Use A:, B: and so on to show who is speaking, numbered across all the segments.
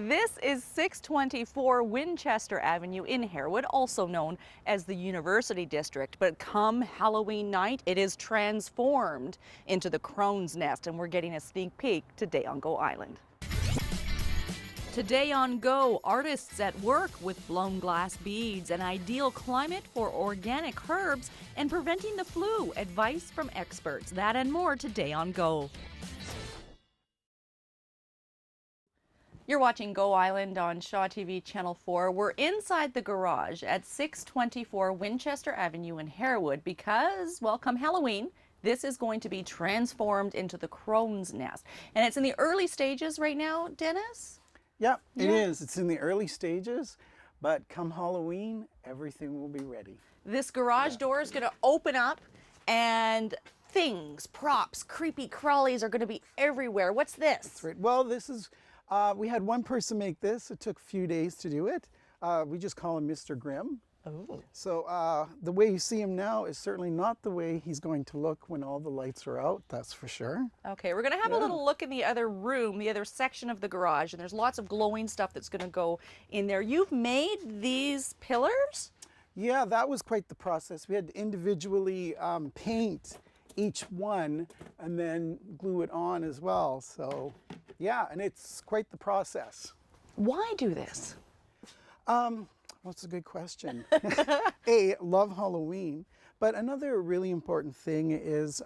A: This is 624 Winchester Avenue in Harewood, also known as the University District. But come Halloween night, it is transformed into the Crone's Nest, and we're getting a sneak peek today on Go Island. Today on Go, artists at work with blown glass beads, an ideal climate for organic herbs, and preventing the flu. Advice from experts. That and more today on Go. You're watching Go Island on Shaw TV Channel 4. We're inside the garage at 624 Winchester Avenue in Harewood because, well, come Halloween, this is going to be transformed into the Crone's Nest. And it's in the early stages right now, Dennis?
B: Yeah, it is. It's in the early stages, but come Halloween, everything will be ready.
A: This garage door is going to open up and things, props, creepy crawlies are going to be everywhere. What's this?
B: That's right. Well, this is, we had one person make this. It took a few days to do it. We just call him Mr. Grimm.
A: Oh.
B: So the way you see him now is certainly not the way he's going to look when all the lights are out, that's for sure.
A: Okay, we're going to have a little look in the other room, the other section of the garage, and there's lots of glowing stuff that's going to go in there. You've made these pillars?
B: Yeah, that was quite the process. We had to individually paint each one and then glue it on as well. So yeah, and it's quite the process.
A: Why do this?
B: Well, that's a good question. Love Halloween. But another really important thing is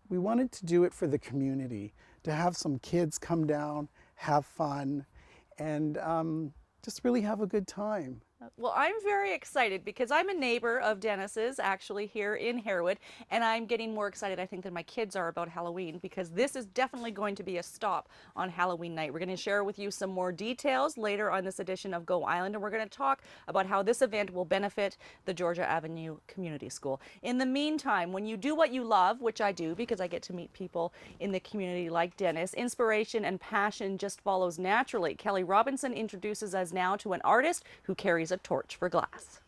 B: we wanted to do it for the community, to have some kids come down, have fun, and just really have a good time.
A: Well, I'm very excited because I'm a neighbor of Dennis's actually here in Harewood, and I'm getting more excited, I think, than my kids are about Halloween because this is definitely going to be a stop on Halloween night. We're going to share with you some more details later on this edition of Go Island, and we're going to talk about how this event will benefit the Georgia Avenue Community School. In the meantime, when you do what you love, which I do because I get to meet people in the community like Dennis, inspiration and passion just follows naturally. Kelly Robinson introduces us now to an artist who carries a torch for glass.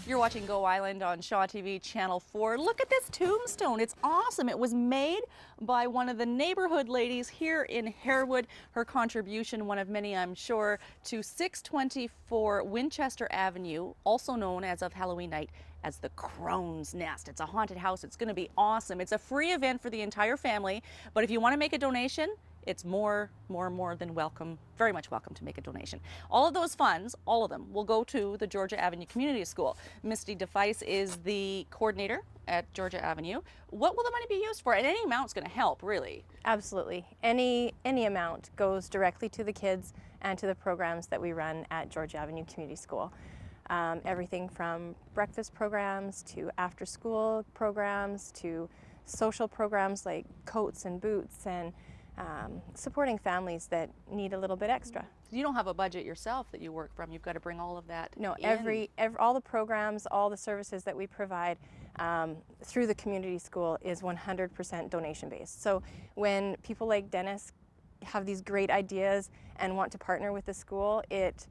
A: You're watching Go Island on Shaw TV Channel 4. Look at this tombstone. It's awesome. It was made by one of the neighborhood ladies here in Harewood. Her contribution, one of many I'm sure, to 624 Winchester Avenue, also known as of Halloween night as the Crone's Nest. It's a haunted house. It's going to be awesome. It's a free event for the entire family, but if you want to make a donation, it's more than welcome, very much welcome to make a donation. All of those funds, all of them, will go to the Georgia Avenue Community School. Misty DeFice is the coordinator at Georgia Avenue. What will the money be used for? And any amount's going to help, really.
C: Absolutely. Any amount goes directly to the kids and to the programs that we run at Georgia Avenue Community School. Everything from breakfast programs to after-school programs to social programs like coats and boots and supporting families that need a little bit extra.
A: You don't have a budget yourself that you work from. You've got to bring all of that
C: No,
A: in.
C: all the programs, all the services that we provide through the community school is 100% donation based. So when people like Dennis have these great ideas and want to partner with the school, it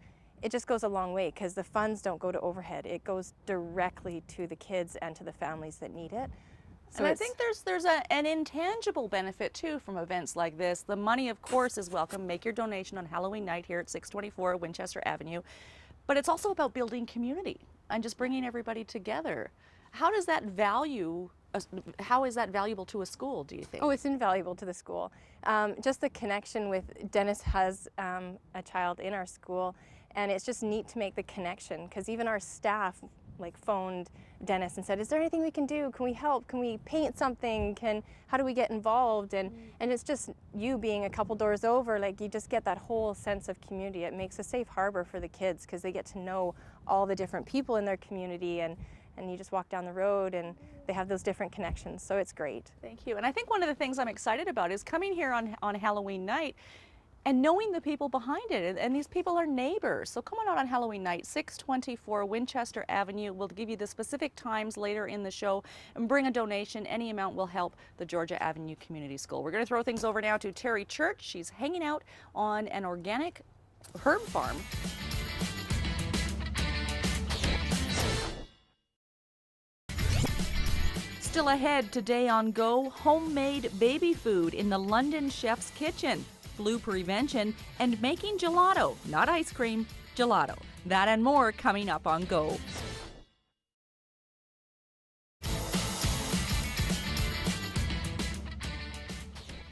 C: just goes a long way because the funds don't go to overhead. It goes directly to the kids and to the families that need it. So
A: and I think there's an intangible benefit too from events like this. The money, of course, is welcome. Make your donation on Halloween night here at 624 Winchester Avenue. But it's also about building community and just bringing everybody together. How does that how is that valuable to a school, do you think?
C: Oh, it's invaluable to the school. Just the connection with Dennis has a child in our school, and it's just neat to make the connection because even our staff phoned Dennis and said, is there anything we can do? Can we help? Can we paint something? How do we get involved? And it's just you being a couple doors over, you just get that whole sense of community. It makes a safe harbor for the kids because they get to know all the different people in their community, and you just walk down the road and they have those different connections. So it's great.
A: Thank you. And I think one of the things I'm excited about is coming here on Halloween night and knowing the people behind it, and these people are neighbors. So come on out on Halloween night, 624 Winchester Avenue. We'll give you the specific times later in the show, and bring a donation. Any amount will help the Georgia Avenue Community School. We're going to throw things over now to Terry Church. She's hanging out on an organic herb farm. Still ahead today on Go, homemade baby food in the London chef's kitchen, flu prevention, and making gelato, not ice cream, gelato. That and more coming up on Go.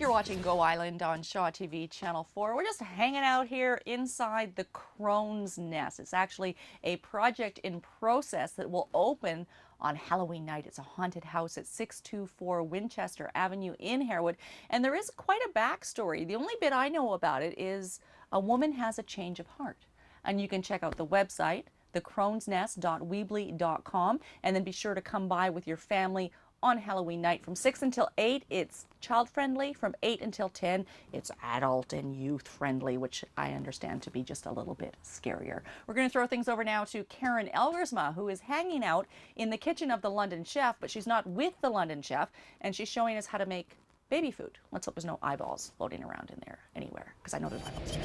A: You're watching Go Island on Shaw TV Channel 4. We're just hanging out here inside the Crone's Nest. It's actually a project in process that will open on Halloween night. It's a haunted house at 624 Winchester Avenue in Harewood. And there is quite a backstory. The only bit I know about it is a woman has a change of heart. And you can check out the website, thecronesnest.weebly.com, and then be sure to come by with your family on Halloween night from 6 until 8. It's child-friendly. From 8 until 10, it's adult and youth-friendly, which I understand to be just a little bit scarier. We're going to throw things over now to Karen Elgersma, who is hanging out in the kitchen of the London chef, but she's not with the London chef, and she's showing us how to make baby food. Let's hope there's no eyeballs floating around in there anywhere, because I know there's eyeballs.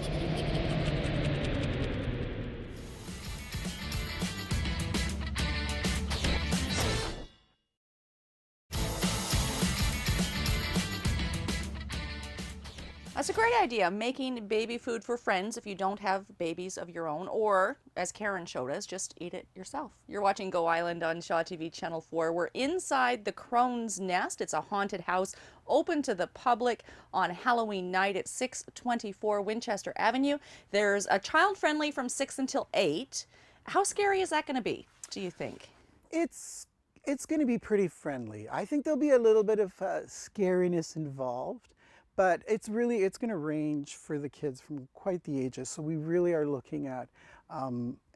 A: That's a great idea, making baby food for friends if you don't have babies of your own, or, as Karen showed us, just eat it yourself. You're watching Go Island on Shaw TV Channel 4. We're inside the Crone's Nest. It's a haunted house open to the public on Halloween night at 624 Winchester Avenue. There's a child-friendly from 6 until 8. How scary is that going to be, do you think?
B: It's going to be pretty friendly. I think there'll be a little bit of scariness involved. But it's going to range for the kids from quite the ages. So we really are looking at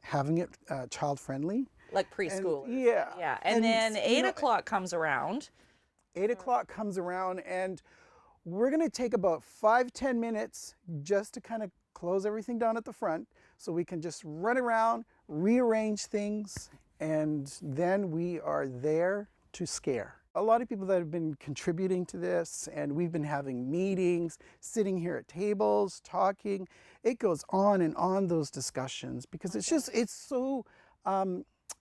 B: having it child-friendly.
A: Like preschool.
B: Yeah.
A: Yeah. And then 8 o'clock comes around.
B: 8 o'clock comes around, and we're going to take about 5-10 minutes just to kind of close everything down at the front so we can just run around, rearrange things, and then we are there to scare. A lot of people that have been contributing to this, and we've been having meetings, sitting here at tables, talking. It goes on and on, those discussions, because it's so,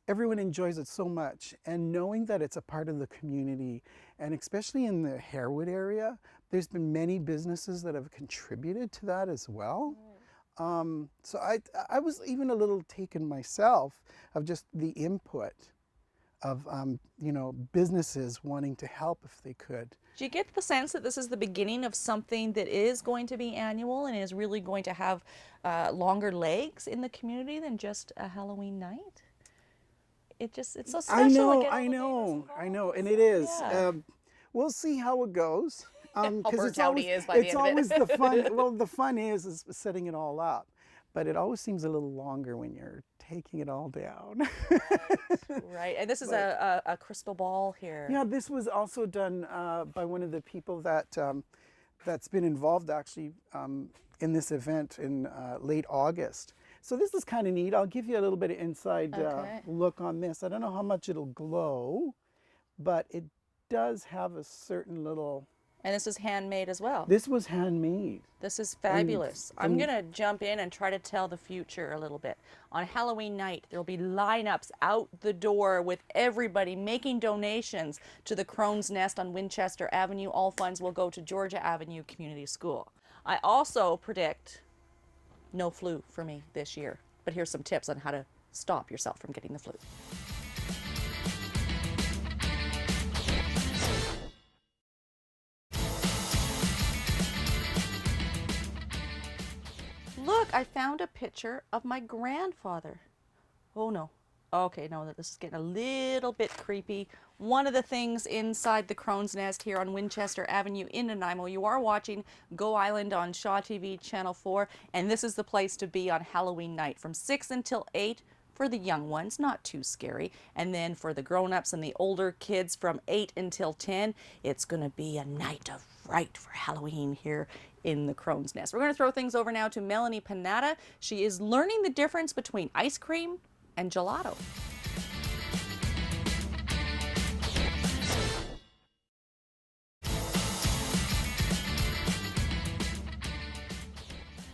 B: everyone enjoys it so much. And knowing that it's a part of the community, and especially in the Harewood area, there's been many businesses that have contributed to that as well. So I was even a little taken myself of just the input of businesses wanting to help if they could.
A: Do you get the sense that this is the beginning of something that is going to be annual and is really going to have longer legs in the community than just a Halloween night? It's so special.
B: I know, and it is.
A: Yeah.
B: We'll see how it goes.
A: Because
B: it's always the fun. Well, the fun is setting it all up, but it always seems a little longer when you're taking it all down.
A: Right, and this is a crystal ball here.
B: Yeah, this was also done by one of the people that that's been involved actually in this event in late August. So this is kind of neat. I'll give you a little bit of inside look on this. I don't know how much it'll glow, but it does have a certain little...
A: And this is handmade as well.
B: This was handmade.
A: This is fabulous. I'm going to jump in and try to tell the future a little bit. On Halloween night, there will be lineups out the door with everybody making donations to the Crone's Nest on Winchester Avenue. All funds will go to Georgia Avenue Community School. I also predict no flu for me this year. But here's some tips on how to stop yourself from getting the flu. Look, I found a picture of my grandfather. Oh no. Okay, no, this is getting a little bit creepy. One of the things inside the Crone's Nest here on Winchester Avenue in Nanaimo, you are watching Go Island on Shaw TV Channel 4, and this is the place to be on Halloween night from 6 until 8 for the young ones, not too scary. And then for the grown-ups and the older kids from 8 until 10, it's going to be a night of fright for Halloween here in the Crone's Nest. We're going to throw things over now to Melanie Panetta. She is learning the difference between ice cream and gelato.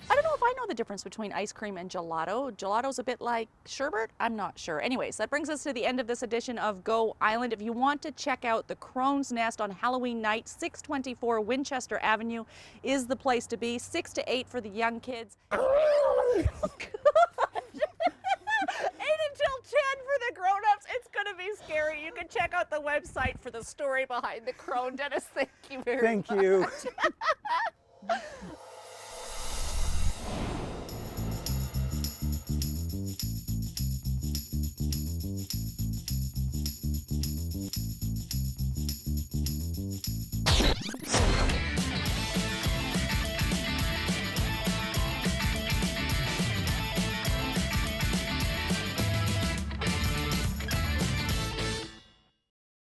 A: I don't know if I know know the difference between ice cream and gelato. Gelato's a bit like sherbet? I'm not sure. Anyways, that brings us to the end of this edition of Go Island. If you want to check out the Crone's Nest on Halloween night, 624 Winchester Avenue is the place to be. 6 to 8 for the young kids. 8 until 10 for the grown-ups. It's going to be scary. You can check out the website for the story behind the Crone. Dennis, thank you very much.
B: Thank you.